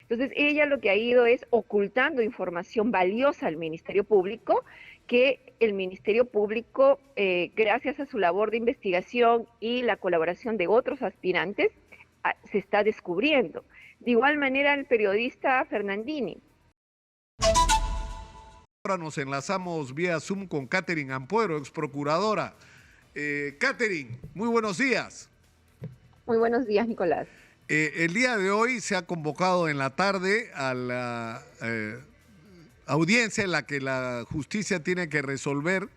Entonces, ella lo que ha ido es ocultando información valiosa al Ministerio Público, que el Ministerio Público, gracias a su labor de investigación y la colaboración de otros aspirantes, se está descubriendo. De igual manera, el periodista Fernandini. Ahora nos enlazamos vía Zoom con Catherine Ampuero, ex procuradora. Catherine, muy buenos días. Muy buenos días, Nicolás. El día de hoy se ha convocado en la tarde a la audiencia en la que la justicia tiene que resolver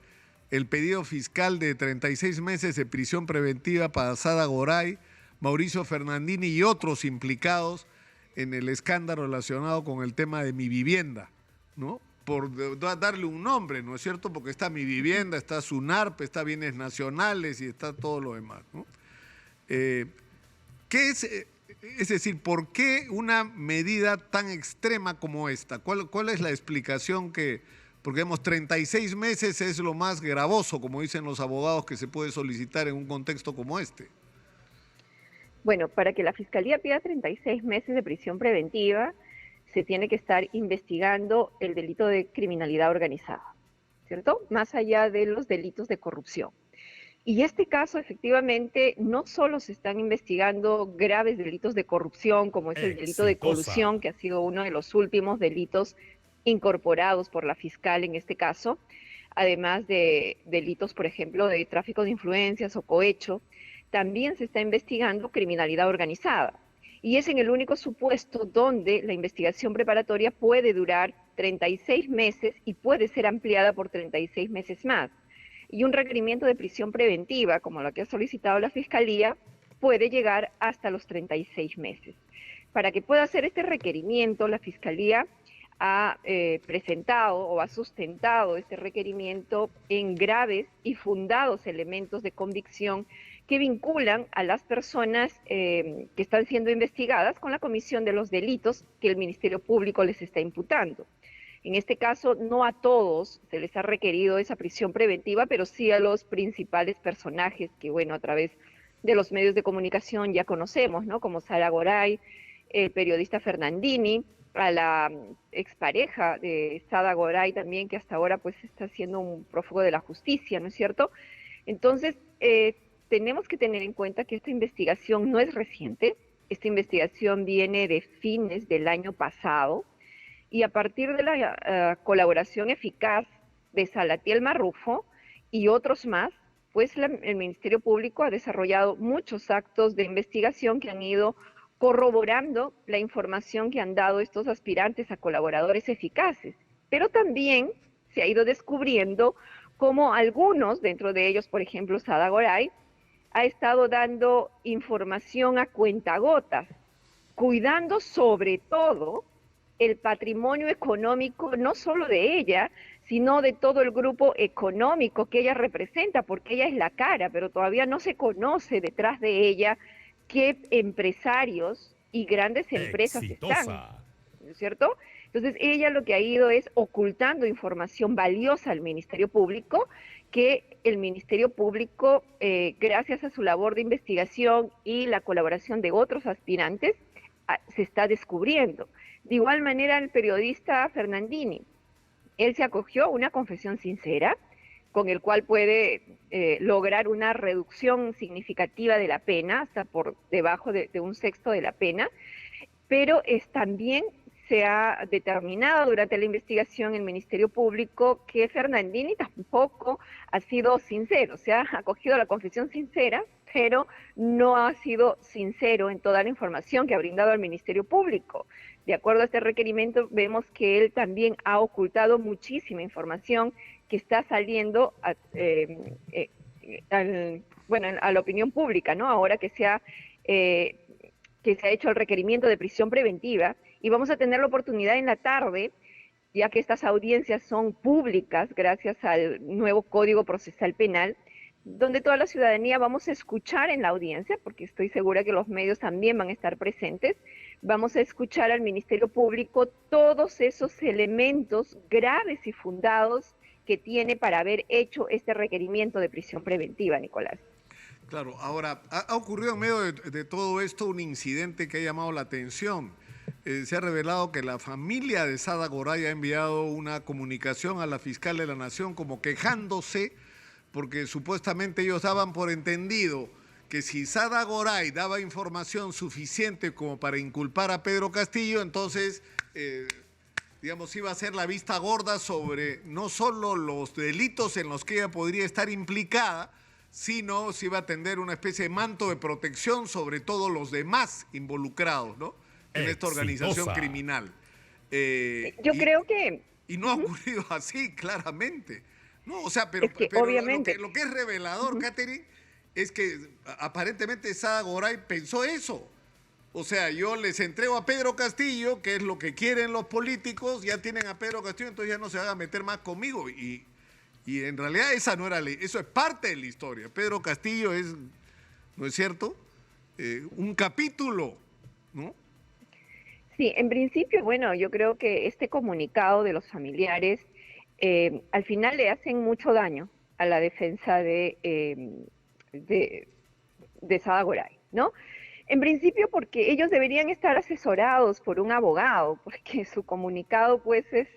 el pedido fiscal de 36 meses de prisión preventiva para Sada Goray, Mauricio Fernandini y otros implicados en el escándalo relacionado con el tema de Mi Vivienda, ¿no? Por darle un nombre, ¿no es cierto? Porque está Mi Vivienda, está SUNARP, está Bienes Nacionales y está todo lo demás, ¿no? ¿Qué es decir, por qué una medida tan extrema como esta? ¿Cuál es la explicación porque digamos 36 meses es lo más gravoso, como dicen los abogados, que se puede solicitar en un contexto como este? Bueno, para que la Fiscalía pida 36 meses de prisión preventiva, se tiene que estar investigando el delito de criminalidad organizada, ¿cierto? Más allá de los delitos de corrupción. Y este caso, efectivamente, no solo se están investigando graves delitos de corrupción, como es el delito de colusión, que ha sido uno de los últimos delitos incorporados por la fiscal en este caso, además de delitos, por ejemplo, de tráfico de influencias o cohecho, también se está investigando criminalidad organizada. Y es en el único supuesto donde la investigación preparatoria puede durar 36 meses y puede ser ampliada por 36 meses más. Y un requerimiento de prisión preventiva, como la que ha solicitado la Fiscalía, puede llegar hasta los 36 meses. Para que pueda hacer este requerimiento, la Fiscalía ha presentado o ha sustentado este requerimiento en graves y fundados elementos de convicción que vinculan a las personas que están siendo investigadas con la comisión de los delitos que el Ministerio Público les está imputando. En este caso, no a todos se les ha requerido esa prisión preventiva, pero sí a los principales personajes que, bueno, a través de los medios de comunicación ya conocemos, ¿no? Como Sada Goray, el periodista Fernandini, a la expareja de Sada Goray también, que hasta ahora pues está siendo un prófugo de la justicia, ¿no es cierto? Entonces, tenemos que tener en cuenta que esta investigación no es reciente, esta investigación viene de fines del año pasado, y a partir de la colaboración eficaz de Salatiel Marrufo y otros más, pues el Ministerio Público ha desarrollado muchos actos de investigación que han ido corroborando la información que han dado estos aspirantes a colaboradores eficaces, pero también se ha ido descubriendo cómo algunos, dentro de ellos, por ejemplo, Sada Goray, ha estado dando información a cuentagotas, cuidando sobre todo el patrimonio económico, no solo de ella, sino de todo el grupo económico que ella representa, porque ella es la cara, pero todavía no se conoce detrás de ella qué empresarios y grandes empresas están, ¿no es cierto? Entonces ella lo que ha ido es ocultando información valiosa al Ministerio Público, que el Ministerio Público, gracias a su labor de investigación y la colaboración de otros aspirantes, se está descubriendo. De igual manera, el periodista Fernandini, él se acogió a una confesión sincera, con el cual puede lograr una reducción significativa de la pena, hasta por debajo de un sexto de la pena, pero también se ha determinado durante la investigación el Ministerio Público que Fernandini tampoco ha sido sincero, se ha acogido a la confesión sincera, pero no ha sido sincero en toda la información que ha brindado al Ministerio Público. De acuerdo a este requerimiento, vemos que él también ha ocultado muchísima información que está saliendo a la opinión pública, ¿no? Ahora que se ha hecho el requerimiento de prisión preventiva, y vamos a tener la oportunidad en la tarde, ya que estas audiencias son públicas gracias al nuevo Código Procesal Penal, donde toda la ciudadanía vamos a escuchar en la audiencia, porque estoy segura que los medios también van a estar presentes, vamos a escuchar al Ministerio Público todos esos elementos graves y fundados que tiene para haber hecho este requerimiento de prisión preventiva, Nicolás. Claro, ahora, ha ocurrido en medio de todo esto un incidente que ha llamado la atención. se ha revelado que la familia de Sada Goray ha enviado una comunicación a la fiscal de la Nación como quejándose porque supuestamente ellos daban por entendido que si Sada Goray daba información suficiente como para inculpar a Pedro Castillo, entonces, digamos, iba a ser la vista gorda sobre no solo los delitos en los que ella podría estar implicada, sino se iba a tender una especie de manto de protección sobre todos los demás involucrados, ¿no?, en esta organización criminal. Yo creo que... Y no ha ocurrido así, claramente. No, o sea, pero, es que pero obviamente... lo que es revelador, Catherine, es que aparentemente Sada Goray pensó eso. O sea, yo les entrego a Pedro Castillo, que es lo que quieren los políticos, ya tienen a Pedro Castillo, entonces ya no se van a meter más conmigo. Y en realidad esa no era eso es parte de la historia. Pedro Castillo es, ¿no es cierto?, un capítulo, ¿no? Sí, en principio, bueno, yo creo que este comunicado de los familiares al final le hacen mucho daño a la defensa de Sada Goray, ¿no? En principio porque ellos deberían estar asesorados por un abogado, porque su comunicado pues es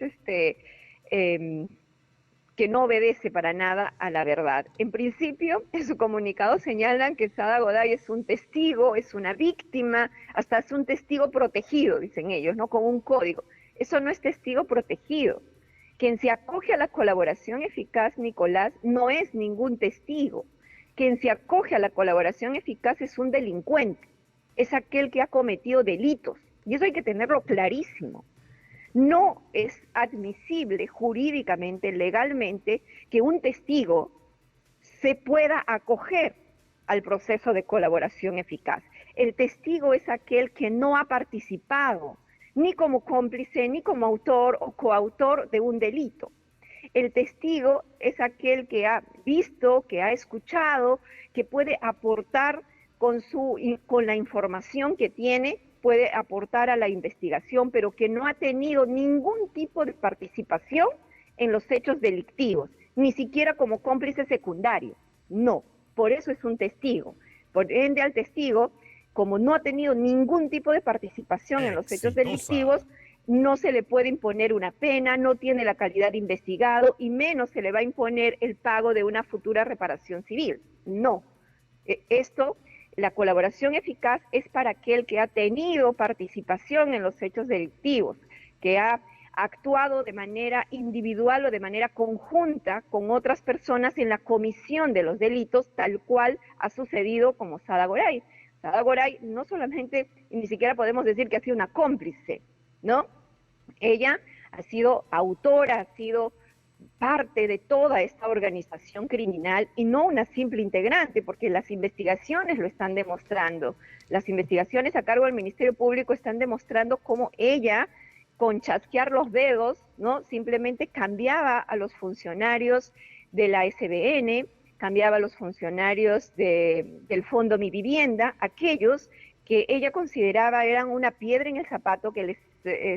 que no obedece para nada a la verdad. En principio, en su comunicado señalan que Sada Goray es un testigo, es una víctima, hasta es un testigo protegido, dicen ellos, ¿no?, con un código. Eso no es testigo protegido. Quien se acoge a la colaboración eficaz, Nicolás, no es ningún testigo. Quien se acoge a la colaboración eficaz es un delincuente, es aquel que ha cometido delitos, y eso hay que tenerlo clarísimo. No es admisible jurídicamente, legalmente, que un testigo se pueda acoger al proceso de colaboración eficaz. El testigo es aquel que no ha participado, ni como cómplice, ni como autor o coautor de un delito. El testigo es aquel que ha visto, que ha escuchado, que puede aportar con la información que tiene, puede aportar a la investigación, pero que no ha tenido ningún tipo de participación en los hechos delictivos, ni siquiera como cómplice secundario. No, por eso es un testigo. Por ende, al testigo, como no ha tenido ningún tipo de participación en los hechos delictivos, no se le puede imponer una pena, no tiene la calidad de investigado y menos se le va a imponer el pago de una futura reparación civil. No, la colaboración eficaz es para aquel que ha tenido participación en los hechos delictivos, que ha actuado de manera individual o de manera conjunta con otras personas en la comisión de los delitos, tal cual ha sucedido como Sada Goray. Sada Goray no solamente, ni siquiera podemos decir que ha sido una cómplice, ¿no? Ella ha sido autora, ha sido parte de toda esta organización criminal y no una simple integrante, porque las investigaciones lo están demostrando. Las investigaciones a cargo del Ministerio Público están demostrando cómo ella, con chasquear los dedos, ¿no?, simplemente cambiaba a los funcionarios de la SBN, cambiaba a los funcionarios del Fondo Mi Vivienda, aquellos que ella consideraba eran una piedra en el zapato que les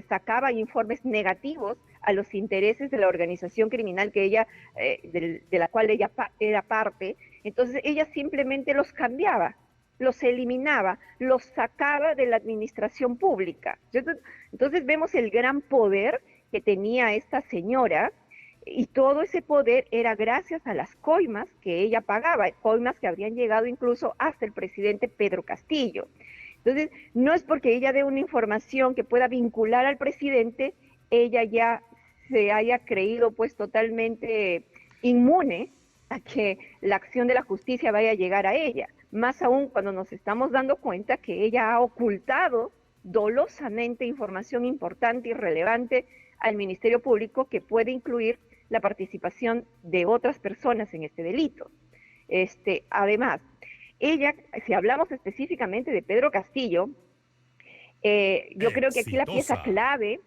sacaba informes negativos a los intereses de la organización criminal que ella, de la cual ella era parte. Entonces ella simplemente los cambiaba, los eliminaba, los sacaba de la administración pública. Entonces vemos el gran poder que tenía esta señora, y todo ese poder era gracias a las coimas que ella pagaba, coimas que habrían llegado incluso hasta el presidente Pedro Castillo. Entonces, no es porque ella dé una información que pueda vincular al presidente, ella ya se haya creído pues totalmente inmune a que la acción de la justicia vaya a llegar a ella. Más aún cuando nos estamos dando cuenta que ella ha ocultado dolosamente información importante y relevante al Ministerio Público que puede incluir la participación de otras personas en este delito. Además, ella, si hablamos específicamente de Pedro Castillo, yo creo que aquí la pieza clave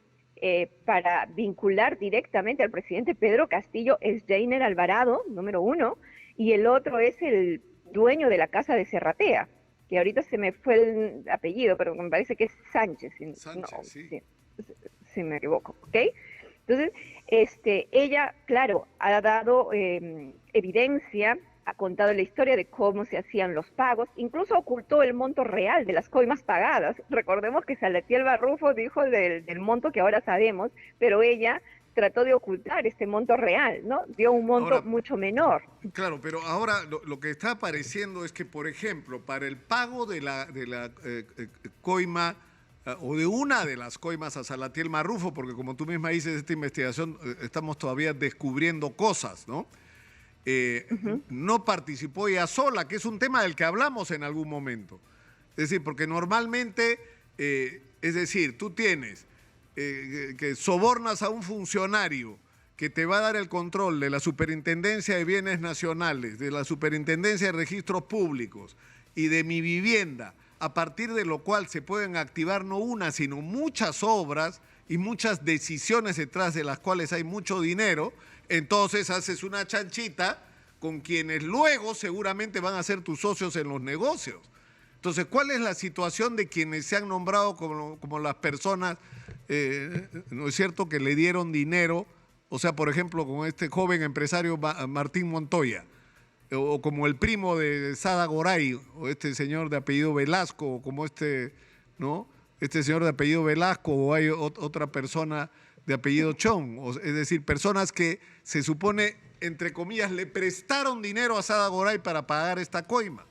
para vincular directamente al presidente Pedro Castillo es Jainer Alvarado, número uno, y el otro es el dueño de la casa de Serratea, que ahorita se me fue el apellido, pero me parece que es Sánchez. Sánchez, no, sí. Si me equivoco, ¿ok? Entonces, ella, claro, ha dado evidencia ha contado la historia de cómo se hacían los pagos, incluso ocultó el monto real de las coimas pagadas. Recordemos que Salatiel Barrufo dijo del monto que ahora sabemos, pero ella trató de ocultar este monto real, ¿no? Dio un monto Ahora, mucho menor. claro, pero ahora lo que está apareciendo es que, por ejemplo, para el pago de la coima o de una de las coimas a Salatiel Marrufo, porque como tú misma dices, esta investigación estamos todavía descubriendo cosas, ¿no? No participó ella sola, que es un tema del que hablamos en algún momento. Es decir, porque normalmente, es decir, tú tienes que sobornas a un funcionario que te va a dar el control de la Superintendencia de Bienes Nacionales, de la Superintendencia de Registros Públicos y de Mi Vivienda, a partir de lo cual se pueden activar no una, sino muchas obras y muchas decisiones detrás de las cuales hay mucho dinero. Entonces haces una chanchita con quienes luego seguramente van a ser tus socios en los negocios. Entonces, ¿cuál es la situación de quienes se han nombrado como las personas, no es cierto, que le dieron dinero? O sea, por ejemplo, con este joven empresario Martín Montoya, o como el primo de Sada Goray, o este señor de apellido Velasco, o como ¿no? Este señor de apellido Velasco, o hay otra persona de apellido Chong, es decir, personas que se supone, entre comillas, le prestaron dinero a Sada Goray para pagar esta coima.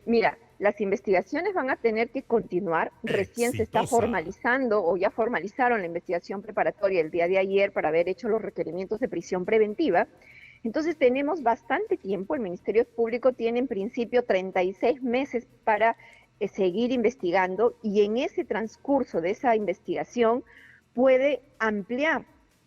Mira, las investigaciones van a tener que continuar. Recién se está formalizando o ya formalizaron la investigación preparatoria el día de ayer para haber hecho los requerimientos de prisión preventiva. Entonces tenemos bastante tiempo. El Ministerio Público tiene en principio 36 meses para seguir investigando y en ese transcurso de esa investigación puede ampliar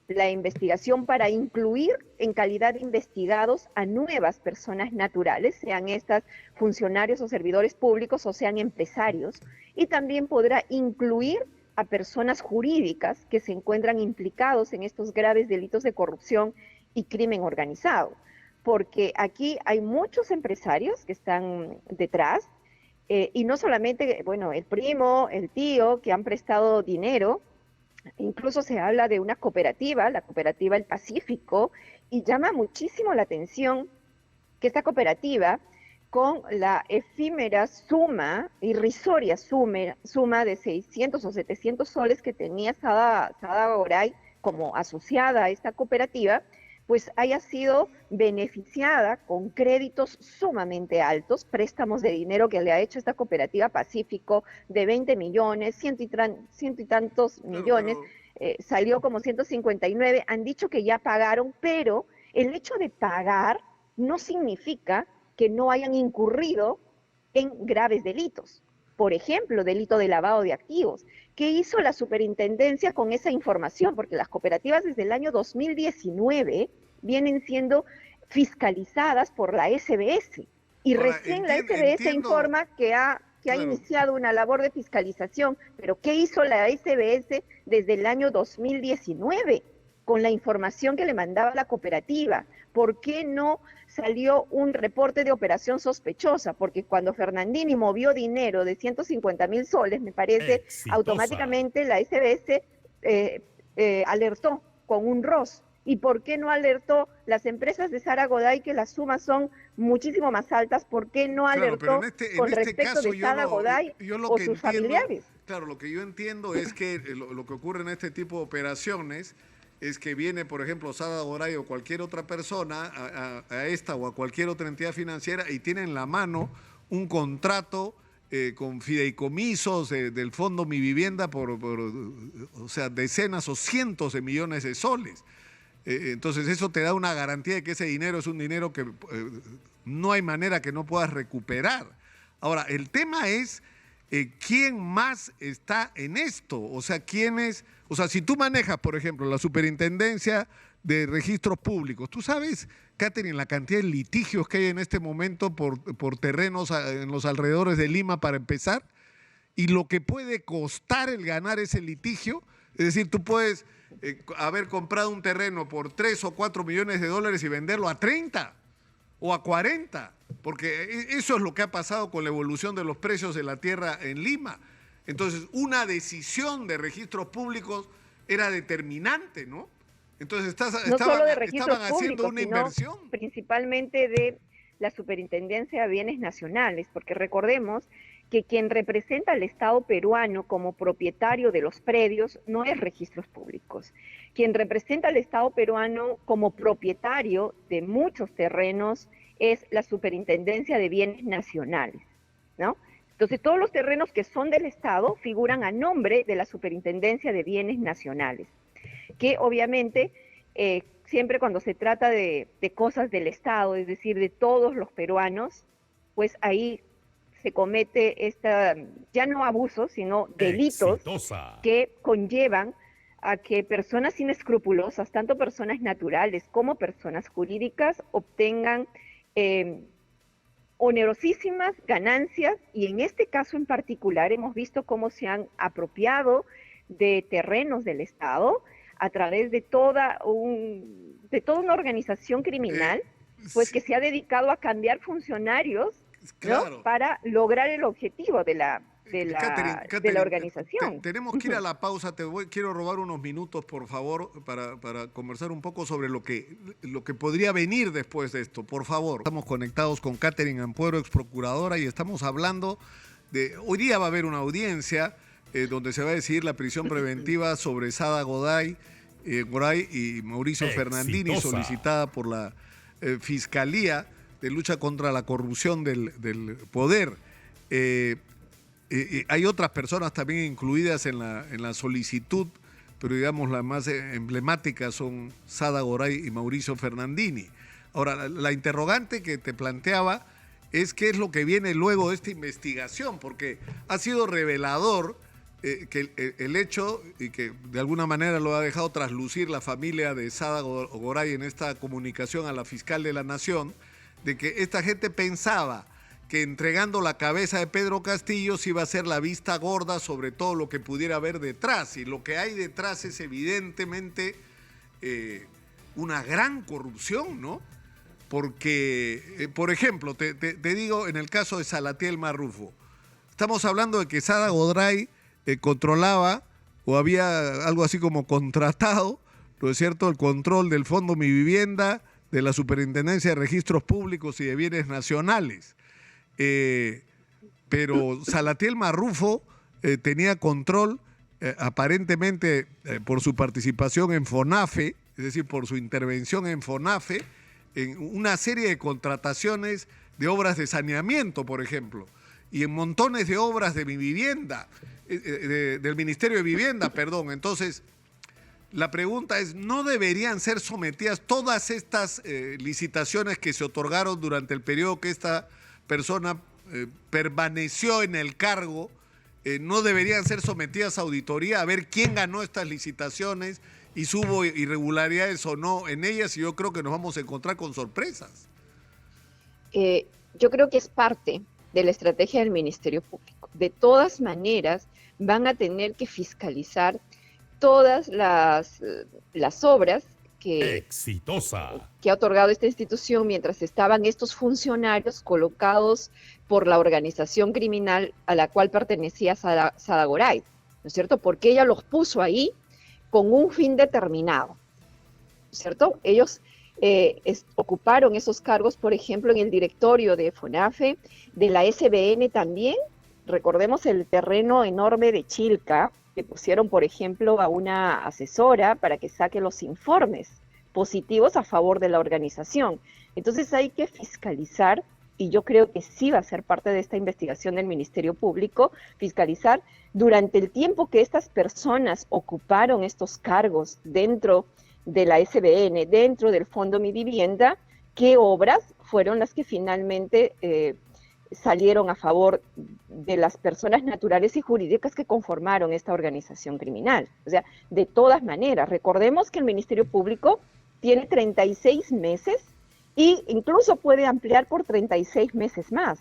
la investigación para incluir en calidad de investigados a nuevas personas naturales, sean estas funcionarios o servidores públicos o sean empresarios, y también podrá incluir a personas jurídicas que se encuentran implicados en estos graves delitos de corrupción y crimen organizado, porque aquí hay muchos empresarios que están detrás, y no solamente, bueno, el primo, el tío, que han prestado dinero. Incluso se habla de una cooperativa, la cooperativa El Pacífico, y llama muchísimo la atención que esta cooperativa, con la efímera suma, irrisoria suma de 600 o 700 soles que tenía Sada Goray como asociada a esta cooperativa, pues haya sido beneficiada con créditos sumamente altos, préstamos de dinero que le ha hecho esta cooperativa Pacífico de 20 millones, ciento y tantos millones, salió como 159, han dicho que ya pagaron, pero el hecho de pagar no significa que no hayan incurrido en graves delitos. Por ejemplo, delito de lavado de activos. ¿Qué hizo la superintendencia con esa información? Porque las cooperativas desde el año 2019 vienen siendo fiscalizadas por la SBS. Y ahora, recién la SBS informa que ha iniciado una labor de fiscalización. Pero ¿qué hizo la SBS desde el año 2019 con la información que le mandaba la cooperativa? ¿Por qué no salió un reporte de operación sospechosa? Porque cuando Fernandini movió dinero de 150.000 soles, me parece, automáticamente la SBS alertó con un ROS. ¿Y por qué no alertó las empresas de Sada Goray, que las sumas son muchísimo más altas? ¿Por qué no alertó con respecto de Sada Goray o sus familiares? Claro, lo que yo entiendo es que lo que ocurre en este tipo de operaciones es que viene, por ejemplo, Sada Goray o cualquier otra persona a esta o a cualquier otra entidad financiera y tiene en la mano un contrato con fideicomisos del Fondo Mi Vivienda por o sea, decenas o cientos de millones de soles. Entonces eso te da una garantía de que ese dinero es un dinero que no hay manera que no puedas recuperar. Ahora, el tema es quién más está en esto, o sea, quiénes, o sea, si tú manejas, por ejemplo, la Superintendencia de Registros Públicos, tú sabes, Catherine, la cantidad de litigios que hay en este momento por terrenos en los alrededores de Lima para empezar, y lo que puede costar el ganar ese litigio. Es decir, tú puedes haber comprado un terreno por 3 o 4 millones de dólares y venderlo a 30 o a 40, porque eso es lo que ha pasado con la evolución de los precios de la tierra en Lima. Entonces, una decisión de registros públicos era determinante, ¿no? Entonces, No solo de registros estaban haciendo públicos, una sino inversión. principalmente de la Superintendencia de Bienes Nacionales, porque recordemos que quien representa al Estado peruano como propietario de los predios no es registros públicos. Quien representa al Estado peruano como propietario de muchos terrenos es la Superintendencia de Bienes Nacionales, ¿no? Entonces, todos los terrenos que son del Estado figuran a nombre de la Superintendencia de Bienes Nacionales, que obviamente siempre cuando se trata de cosas del Estado, es decir, de todos los peruanos, pues ahí se comete ya no abusos, sino delitos Exitosa. que conllevan a que personas inescrupulosas, tanto personas naturales como personas jurídicas, obtengan onerosísimas ganancias, y en este caso en particular hemos visto cómo se han apropiado de terrenos del Estado a través de toda una organización criminal, pues Sí, que se ha dedicado a cambiar funcionarios, ¿no? claro. Para lograr el objetivo de la Catherine, organización. tenemos que ir a la pausa. Quiero robar unos minutos, por favor, para conversar un poco sobre lo que podría venir después de esto. Por favor. Estamos conectados con Catherine Ampuero, ex procuradora, y estamos hablando hoy día va a haber una audiencia donde se va a decidir la prisión preventiva sobre Sada Goray y Mauricio Fernandini, Exitosa. solicitada por la Fiscalía de Lucha contra la Corrupción del Poder. Hay otras personas también incluidas en la solicitud, pero digamos las más emblemáticas son Sada Goray y Mauricio Fernandini. Ahora, la interrogante que te planteaba es qué es lo que viene luego de esta investigación, porque ha sido revelador que el hecho, y que de alguna manera lo ha dejado traslucir la familia de Sada Goray en esta comunicación a la fiscal de la Nación, de que esta gente pensaba que entregando la cabeza de Pedro Castillo se iba a hacer la vista gorda sobre todo lo que pudiera haber detrás. Y lo que hay detrás es evidentemente una gran corrupción, ¿no? Porque, por ejemplo, te digo, en el caso de Salatiel Marrufo, estamos hablando de que Sada Goray controlaba, o había algo así como contratado, ¿no es cierto?, el control del Fondo Mi Vivienda, de la Superintendencia de Registros Públicos y de Bienes Nacionales. Pero Salatiel Marrufo tenía control, aparentemente por su participación en FONAFE, es decir, por su intervención en FONAFE, en una serie de contrataciones de obras de saneamiento, por ejemplo, y en montones de obras de Mi Vivienda, del Ministerio de Vivienda, perdón. Entonces, la pregunta es, ¿no deberían ser sometidas todas estas licitaciones que se otorgaron durante el periodo que esta persona permaneció en el cargo? ¿No deberían ser sometidas a auditoría a ver quién ganó estas licitaciones y si hubo irregularidades o no en ellas? Y yo creo que nos vamos a encontrar con sorpresas. Yo creo que es parte de la estrategia del Ministerio Público. De todas maneras, van a tener que fiscalizar todas las obras Exitosa. que ha otorgado esta institución mientras estaban estos funcionarios colocados por la organización criminal a la cual pertenecía Sada Goray, ¿no es cierto? Porque ella los puso ahí con un fin determinado, ¿no es cierto? Ellos ocuparon esos cargos, por ejemplo, en el directorio de FONAFE, de la SBN también. Recordemos el terreno enorme de Chilca, que pusieron, por ejemplo, a una asesora para que saque los informes positivos a favor de la organización. Entonces hay que fiscalizar, y yo creo que sí va a ser parte de esta investigación del Ministerio Público, fiscalizar durante el tiempo que estas personas ocuparon estos cargos dentro de la SBN, dentro del Fondo Mi Vivienda, qué obras fueron las que finalmente salieron a favor de las personas naturales y jurídicas que conformaron esta organización criminal. O sea, de todas maneras, recordemos que el Ministerio Público tiene 36 meses e incluso puede ampliar por 36 meses más.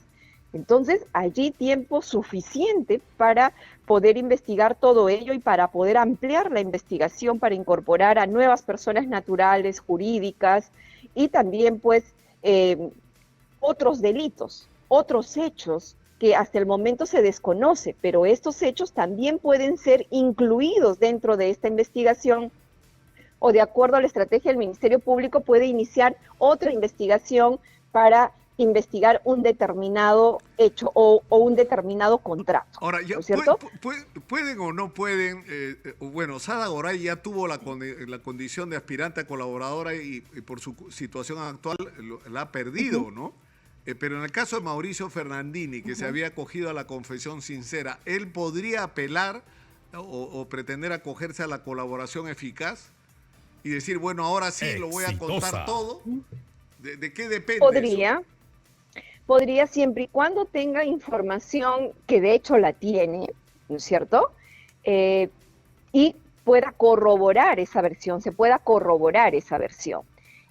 Entonces, allí tiempo suficiente para poder investigar todo ello y para poder ampliar la investigación para incorporar a nuevas personas naturales, jurídicas y también, pues, otros delitos, otros hechos que hasta el momento se desconoce, pero estos hechos también pueden ser incluidos dentro de esta investigación o de acuerdo a la estrategia del Ministerio Público puede iniciar otra investigación para investigar un determinado hecho o un determinado contrato. Ahora, ya, ¿no es cierto? ¿pueden o no pueden? Bueno, Sada Goray ya tuvo la condición de aspirante a colaboradora y por su situación actual la ha perdido, ¿no? Pero en el caso de Mauricio Fernandini, que se había acogido a la confesión sincera, ¿él podría apelar o pretender acogerse a la colaboración eficaz y decir, bueno, ahora sí lo voy a contar todo? ¿De qué depende eso? Podría siempre y cuando tenga información, que de hecho la tiene, ¿no es cierto? Y pueda corroborar esa versión, se pueda corroborar esa versión.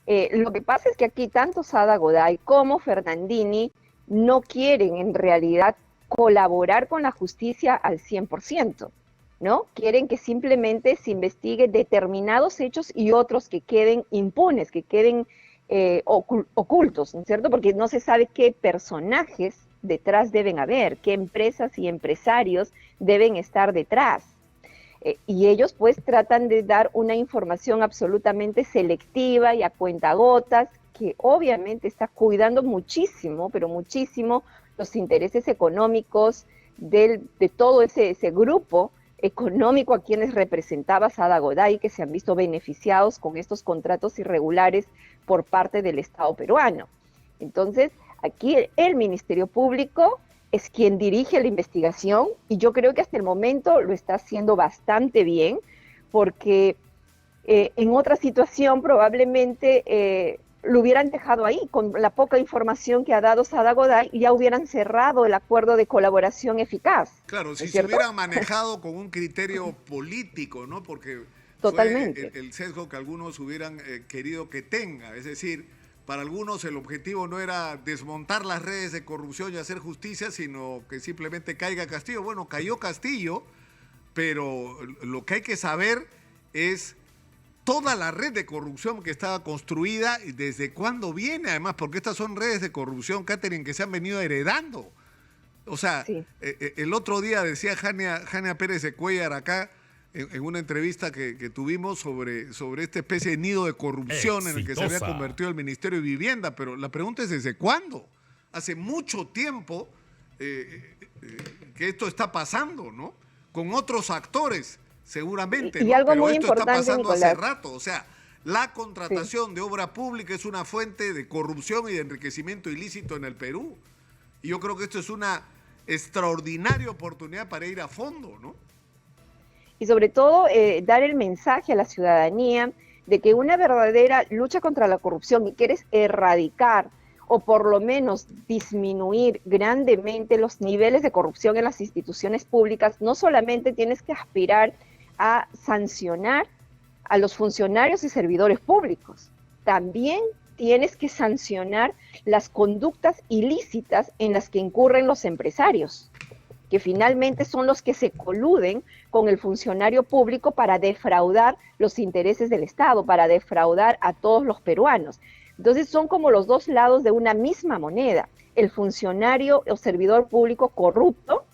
Lo que pasa es que aquí tanto Sada Goday como Fernandini no quieren en realidad colaborar con la justicia al 100%, ¿no? Quieren que simplemente se investigue determinados hechos y otros que queden impunes, que queden ocultos, ¿no es cierto? Porque no se sabe qué personajes detrás deben haber, qué empresas y empresarios deben estar detrás. Y ellos pues tratan de dar una información absolutamente selectiva y a cuentagotas, que obviamente está cuidando muchísimo, pero muchísimo, los intereses económicos de todo ese grupo económico a quienes representaba Sada Goday, que se han visto beneficiados con estos contratos irregulares por parte del Estado peruano. Entonces, aquí el Ministerio Público es quien dirige la investigación y yo creo que hasta el momento lo está haciendo bastante bien, porque en otra situación probablemente lo hubieran dejado ahí, con la poca información que ha dado Sada Goday, y ya hubieran cerrado el acuerdo de colaboración eficaz. Claro, si ¿no es se cierto? hubiera manejado con un criterio político, ¿no? Porque Totalmente. fue el sesgo que algunos hubieran querido que tenga. Es decir, para algunos el objetivo no era desmontar las redes de corrupción y hacer justicia, sino que simplemente caiga Castillo. Bueno, cayó Castillo, pero lo que hay que saber es toda la red de corrupción que estaba construida y desde cuándo viene, además, porque estas son redes de corrupción, Catherine, que se han venido heredando. O sea, Sí. El otro día decía Jania Pérez de Cuellar acá, en una entrevista que tuvimos sobre esta especie de nido de corrupción en el que se había convertido el Ministerio de Vivienda, pero la pregunta es ¿desde cuándo? Hace mucho tiempo que esto está pasando, ¿no? Con otros actores, seguramente, Y ¿no? algo Pero muy esto está importante, pasando Nicolás. hace rato, o sea, la contratación de obra pública es una fuente de corrupción y de enriquecimiento ilícito en el Perú. Y yo creo que esto es una extraordinaria oportunidad para ir a fondo, ¿no? Y sobre todo dar el mensaje a la ciudadanía de que una verdadera lucha contra la corrupción y quieres erradicar o por lo menos disminuir grandemente los niveles de corrupción en las instituciones públicas, no solamente tienes que aspirar a sancionar a los funcionarios y servidores públicos, también tienes que sancionar las conductas ilícitas en las que incurren los empresarios, que finalmente son los que se coluden con el funcionario público para defraudar los intereses del Estado, para defraudar a todos los peruanos. Entonces son como los dos lados de una misma moneda. El funcionario o servidor público corrupto,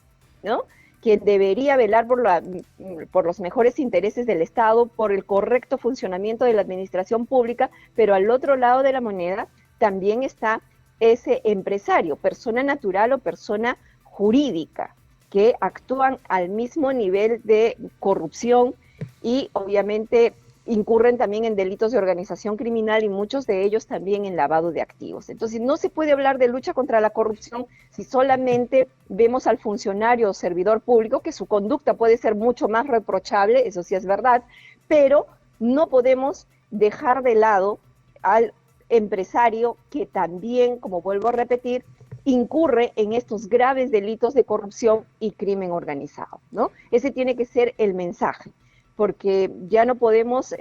¿no?, quien debería velar por los mejores intereses del Estado, por el correcto funcionamiento de la administración pública, pero al otro lado de la moneda también está ese empresario, persona natural o persona jurídica, que actúan al mismo nivel de corrupción y obviamente incurren también en delitos de organización criminal y muchos de ellos también en lavado de activos. Entonces no se puede hablar de lucha contra la corrupción si solamente vemos al funcionario o servidor público, que su conducta puede ser mucho más reprochable, eso sí es verdad, pero no podemos dejar de lado al empresario que también, como vuelvo a repetir, incurre en estos graves delitos de corrupción y crimen organizado, ¿no? Ese tiene que ser el mensaje, porque ya no podemos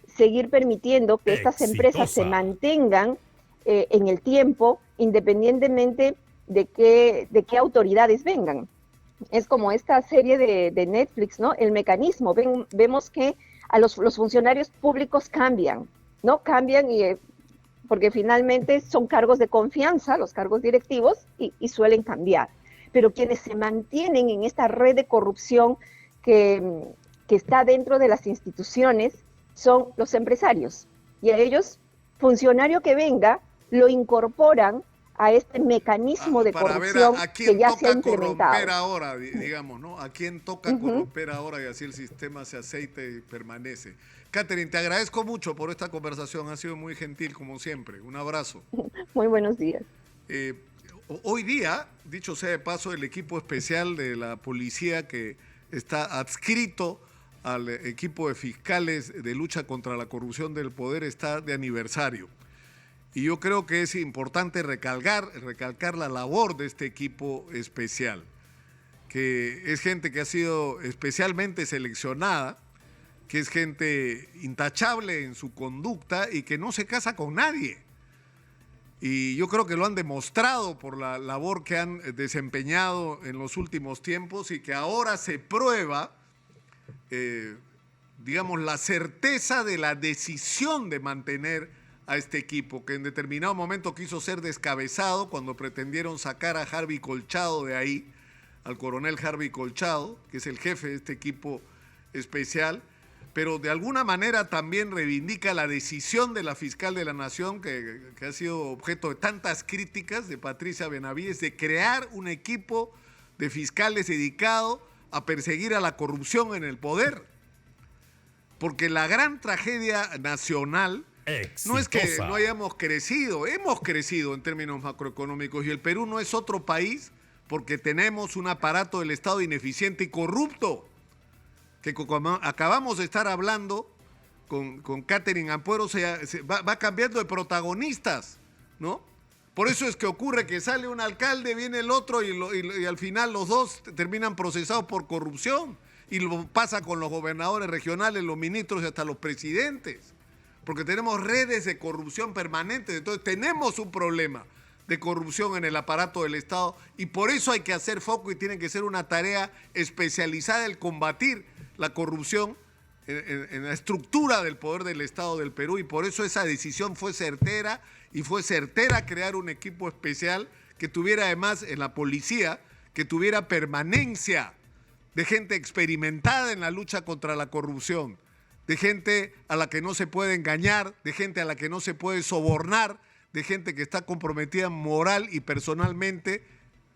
seguir permitiendo que estas empresas se mantengan en el tiempo, independientemente de qué autoridades vengan. Es como esta serie de Netflix, ¿no? El mecanismo, vemos que a los funcionarios públicos cambian, ¿no? Cambian porque finalmente son cargos de confianza, los cargos directivos, y suelen cambiar. Pero quienes se mantienen en esta red de corrupción que está dentro de las instituciones, son los empresarios. Y a ellos, funcionario que venga, lo incorporan a este mecanismo de para ver corrupción a que quién ya se ha toca implementado. corromper ahora, digamos, ¿no? A quién toca corromper ahora y así el sistema se aceita y permanece. Catherine, te agradezco mucho por esta conversación, ha sido muy gentil como siempre. Un abrazo. Muy buenos días. Hoy día, dicho sea de paso, el equipo especial de la policía que está adscrito al equipo de fiscales de lucha contra la corrupción del poder está de aniversario. Y yo creo que es importante recalcar la labor de este equipo especial, que es gente que ha sido especialmente seleccionada, que es gente intachable en su conducta y que no se casa con nadie. Y yo creo que lo han demostrado por la labor que han desempeñado en los últimos tiempos y que ahora se prueba, digamos, la certeza de la decisión de mantener a este equipo, que en determinado momento quiso ser descabezado cuando pretendieron sacar a Harvey Colchado de ahí, al coronel Harvey Colchado, que es el jefe de este equipo especial, pero de alguna manera también reivindica la decisión de la fiscal de la Nación, que ha sido objeto de tantas críticas, de Patricia Benavides, de crear un equipo de fiscales dedicado a perseguir a la corrupción en el poder. Porque la gran tragedia nacional no es que no hayamos crecido, hemos crecido en términos macroeconómicos y el Perú no es otro país porque tenemos un aparato del Estado ineficiente y corrupto, que como acabamos de estar hablando con Catherine Ampuero, va cambiando de protagonistas, ¿no? Por eso es que ocurre que sale un alcalde, viene el otro y al final los dos terminan procesados por corrupción. Y lo pasa con los gobernadores regionales, los ministros y hasta los presidentes. Porque tenemos redes de corrupción permanentes. Entonces tenemos un problema de corrupción en el aparato del Estado y por eso hay que hacer foco y tiene que ser una tarea especializada el combatir la corrupción en la estructura del poder del Estado del Perú, y por eso esa decisión fue certera, y fue certera crear un equipo especial que tuviera además en la policía, que tuviera permanencia de gente experimentada en la lucha contra la corrupción, de gente a la que no se puede engañar, de gente a la que no se puede sobornar, de gente que está comprometida moral y personalmente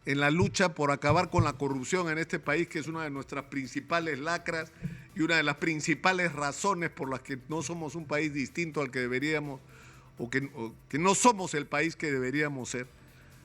en la lucha por acabar con la corrupción en este país, que es una de nuestras principales lacras y una de las principales razones por las que no somos un país distinto al que deberíamos, o que no somos el país que deberíamos ser.